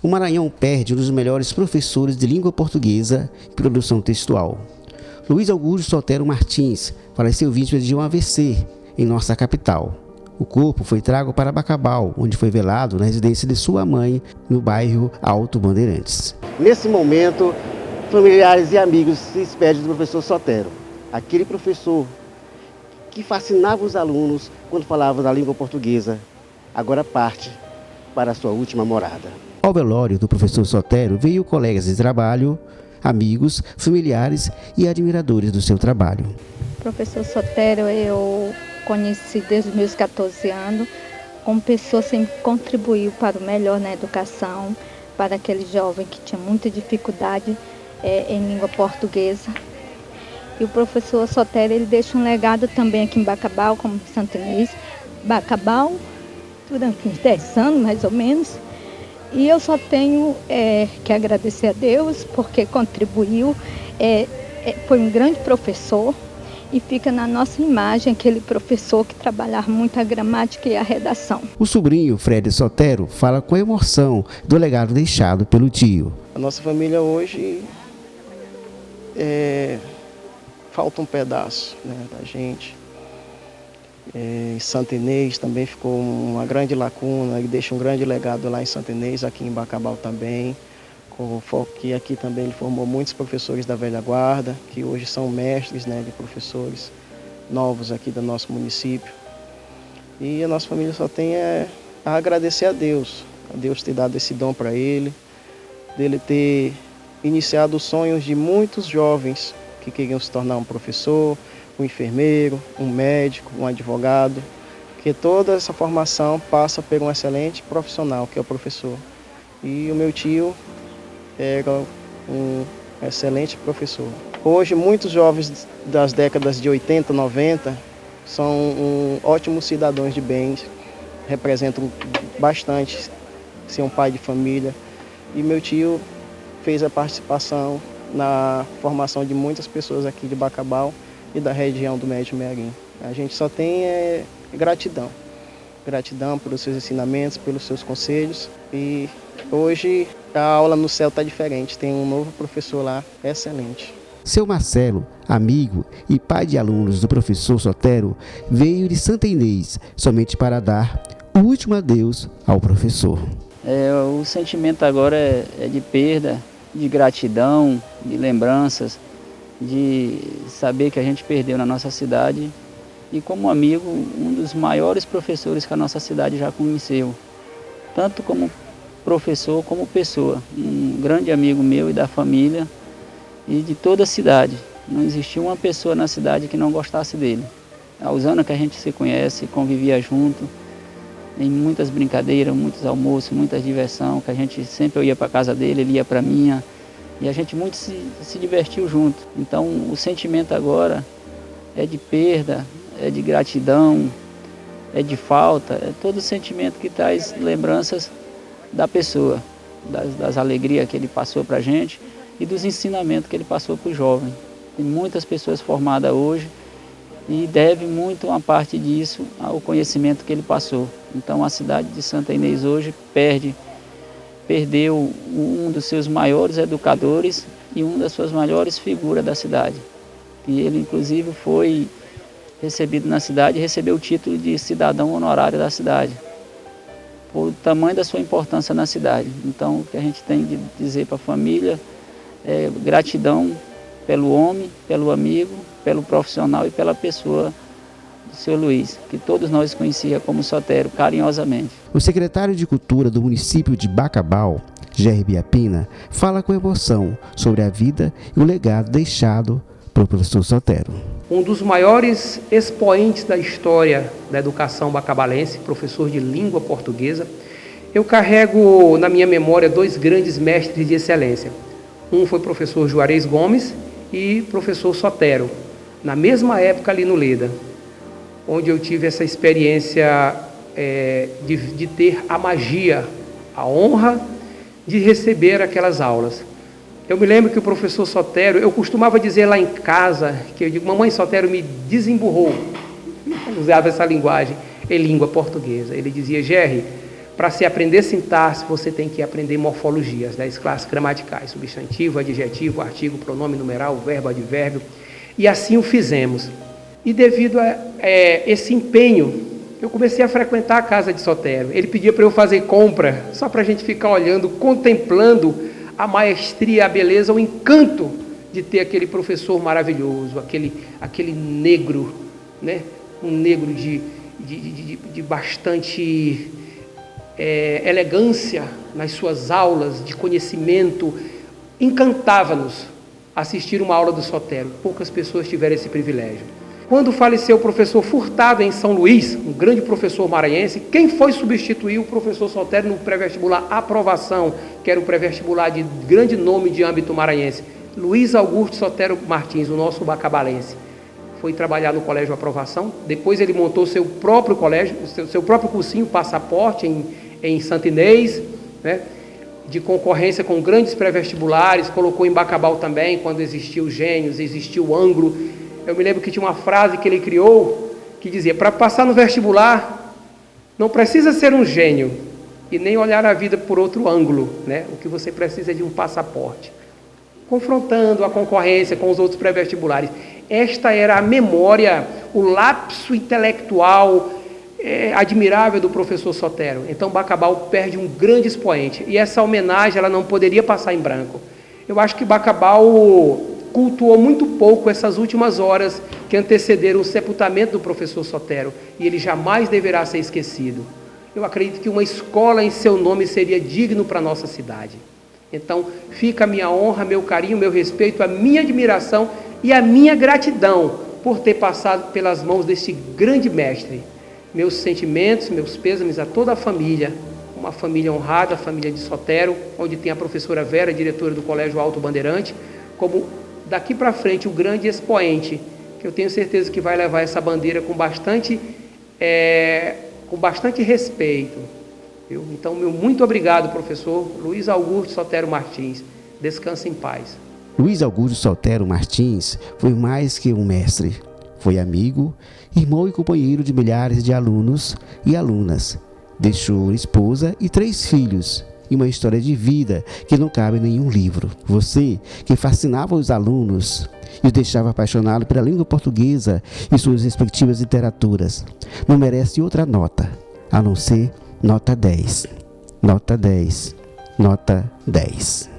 O Maranhão perde um dos melhores professores de língua portuguesa e produção textual. Luiz Augusto Sotero Martins faleceu vítima de um AVC em nossa capital. O corpo foi trago para Bacabal, onde foi velado na residência de sua mãe, no bairro Alto Bandeirantes. Nesse momento, familiares e amigos se despedem do professor Sotero, aquele professor que fascinava os alunos quando falava da língua portuguesa, agora parte para a sua última morada. Ao velório do professor Sotero veio colegas de trabalho, amigos, familiares e admiradores do seu trabalho. Professor Sotero eu conheci desde os meus 14 anos, como pessoa sempre contribuiu para o melhor na educação, para aquele jovem que tinha muita dificuldade em língua portuguesa. E o professor Sotero ele deixa um legado também aqui em Bacabal, como em Santo Inês. Bacabal, durante uns 10 anos mais ou menos. E eu só tenho que agradecer a Deus, porque contribuiu, foi um grande professor e fica na nossa imagem aquele professor que trabalhava muito a gramática e a redação. O sobrinho, Fred Sotero, fala com emoção do legado deixado pelo tio. A nossa família hoje falta um pedaço, né, da gente. Em Santo Inês também ficou uma grande lacuna e deixa um grande legado lá em Santo Inês, aqui em Bacabal também, com o foco que aqui também ele formou muitos professores da velha guarda, que hoje são mestres, né, de professores novos aqui do nosso município. E a nossa família só tem a agradecer a Deus ter dado esse dom para ele, dele ter iniciado os sonhos de muitos jovens que queriam se tornar um professor, um enfermeiro, um médico, um advogado, que toda essa formação passa por um excelente profissional, que é o professor. E o meu tio era um excelente professor. Hoje, muitos jovens das décadas de 80, 90 são ótimos cidadãos de bem, representam bastante ser um pai de família. E meu tio fez a participação na formação de muitas pessoas aqui de Bacabal e da região do Médio Mearim. A gente só tem gratidão. Gratidão pelos seus ensinamentos, pelos seus conselhos. E hoje a aula no céu está diferente, tem um novo professor lá, excelente. Seu Marcelo, amigo e pai de alunos do professor Sotero, veio de Santa Inês somente para dar o último adeus ao professor. O sentimento agora é de perda, de gratidão, de lembranças, de saber que a gente perdeu na nossa cidade e, como amigo, um dos maiores professores que a nossa cidade já conheceu, tanto como professor como pessoa, um grande amigo meu e da família e de toda a cidade. Não existia uma pessoa na cidade que não gostasse dele. Há os anos que a gente se conhece, convivia junto, em muitas brincadeiras, muitos almoços, muita diversão, que a gente sempre eu ia para a casa dele, ele ia para a minha. E a gente muito se divertiu junto. Então o sentimento agora é de perda, é de gratidão, é de falta, é todo o sentimento que traz lembranças da pessoa, das alegrias que ele passou para a gente e dos ensinamentos que ele passou para o jovem. Tem muitas pessoas formadas hoje e deve muito uma parte disso ao conhecimento que ele passou. Então a cidade de Santa Inês hoje perdeu um dos seus maiores educadores e uma das suas maiores figuras da cidade. E ele, inclusive, foi recebido na cidade e recebeu o título de cidadão honorário da cidade, por tamanho da sua importância na cidade. Então, o que a gente tem de dizer para a família é gratidão pelo homem, pelo amigo, pelo profissional e pela pessoa do seu Luiz, que todos nós conhecíamos como Sotero, carinhosamente. O secretário de Cultura do município de Bacabal, Gerry Biapina, fala com emoção sobre a vida e o legado deixado pelo professor Sotero. Um dos maiores expoentes da história da educação bacabalense, professor de língua portuguesa, eu carrego na minha memória 2 grandes mestres de excelência. Um foi o professor Juarez Gomes e professor Sotero, na mesma época ali no Leda, onde eu tive essa experiência de ter a magia, a honra de receber aquelas aulas. Eu me lembro que o professor Sotero, eu costumava dizer lá em casa, que eu digo, mamãe Sotero me desemburrou, usava essa linguagem em língua portuguesa. Ele dizia, Gerry, Para se aprender sintaxe, você tem que aprender morfologia, as 10 classes gramaticais, substantivo, adjetivo, artigo, pronome, numeral, verbo, advérbio, e assim o fizemos. E devido a esse empenho, eu comecei a frequentar a casa de Sotero. Ele pedia para eu fazer compra, só para a gente ficar olhando, contemplando a maestria, a beleza, o encanto de ter aquele professor maravilhoso, aquele negro, né? Um negro de bastante elegância nas suas aulas, de conhecimento. Encantava-nos assistir uma aula do Sotero. Poucas pessoas tiveram esse privilégio. Quando faleceu o professor Furtado em São Luís, um grande professor maranhense, quem foi substituir o professor Sotero no pré-vestibular Aprovação, que era o pré-vestibular de grande nome de âmbito maranhense? Luiz Augusto Sotero Martins, o nosso bacabalense. Foi trabalhar no Colégio Aprovação, depois ele montou seu próprio colégio, seu próprio cursinho, Passaporte, em Santa Inês, né? De concorrência com grandes pré-vestibulares, colocou em Bacabal também, quando existiu o Gênios, existiu o Anglo. Eu me lembro que tinha uma frase que ele criou, que dizia, para passar no vestibular, não precisa ser um gênio, e nem olhar a vida por outro ângulo, né? O que você precisa é de um passaporte. Confrontando a concorrência com os outros pré-vestibulares. Esta era a memória, o lapso intelectual admirável do professor Sotero. Então Bacabal perde um grande expoente, e essa homenagem ela não poderia passar em branco. Eu acho que Bacabal cultuou muito pouco essas últimas horas que antecederam o sepultamento do professor Sotero, e ele jamais deverá ser esquecido. Eu acredito que uma escola em seu nome seria digno para a nossa cidade. Então, fica a minha honra, meu carinho, meu respeito, a minha admiração e a minha gratidão por ter passado pelas mãos desse grande mestre. Meus sentimentos, meus pêsames a toda a família, uma família honrada, a família de Sotero, onde tem a professora Vera, diretora do Colégio Alto Bandeirante, como daqui para frente o grande expoente, que eu tenho certeza que vai levar essa bandeira com bastante respeito. Viu? Então, meu muito obrigado, professor Luiz Augusto Sotero Martins. Descanse em paz. Luiz Augusto Sotero Martins foi mais que um mestre. Foi amigo, irmão e companheiro de milhares de alunos e alunas. Deixou esposa e 3 filhos. E uma história de vida que não cabe em nenhum livro. Você, que fascinava os alunos e os deixava apaixonados pela língua portuguesa e suas respectivas literaturas, não merece outra nota, a não ser nota 10. Nota 10. Nota 10.